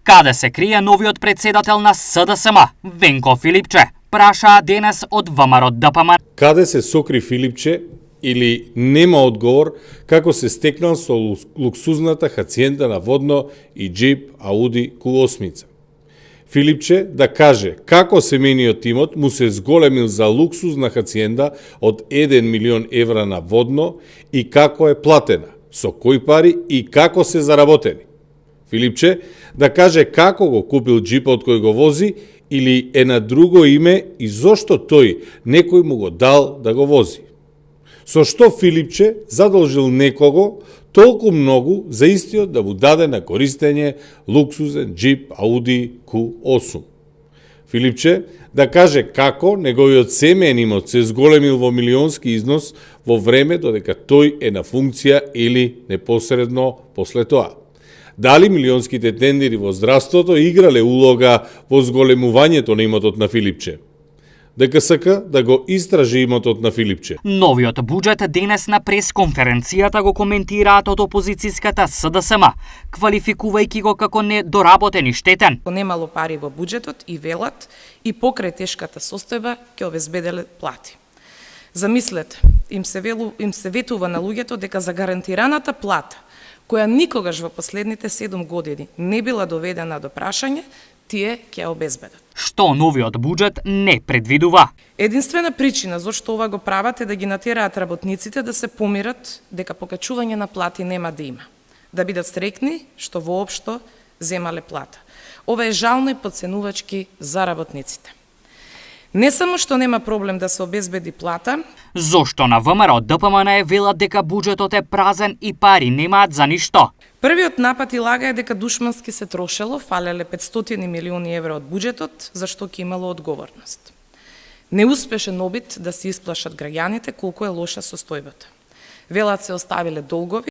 Каде се крие новиот председател на СДСМ, Венко Филипче? Прашаа денес од ВМРО ДПМН. Каде се сокри Филипче или нема одговор како се стекнал со луксузната хациенда на водно и джип Ауди Q8. Филипче да каже како семениот имот му се зголемил за луксузна хациенда од 1 милион евра на водно и како е платена, со кои пари и како се заработени. Филипче да каже како го купил джипот кој го вози или е на друго име и зошто тој некој му го дал да го вози. Со што Филипче задолжил некого толку многу за истиот да му даде на користење луксузен джип Ауди Q8. Филипче да каже како неговиот семеен имот се зголемил во милионски износ во време додека тој е на функција или непосредно после тоа. Дали милионските тендери во здравството играле улога во зголемувањето на имотот на Филипче? ДКСК да го истражи имотот на Филипче. Новиот буџет денес на пресконференцијата го коментираат од опозицијската СДСМ, квалификувајќи го како недоработен и штетен. Немало пари во буџетот и велат и покрај тешката состојба ќе обезбеделе плати. Замислете, им се ветува на луѓето дека за гарантираната плата, која никогаш во последните 7 години не била доведена до прашање, тие ќе ја обезбедат. Што новиот буџет не предвидува? Единствена причина зашто ова го прават е да ги натераат работниците да се помират дека покачување на плати нема да има, да бидат среќни што воопшто земале плата. Ова е жално и потценувачки за работниците. Не само што нема проблем да се обезбеди плата, зошто на ВМРО ДПМН велат дека буџетот е празен и пари немаат за ништо? Првиот напад и лага е дека душмански се трошело, фалеле 500 милиони евра од буџетот, за што ќе имало одговорност. Неуспешен обид да се исплашат граѓаните колку е лоша состојбата. Велат се оставиле долгови,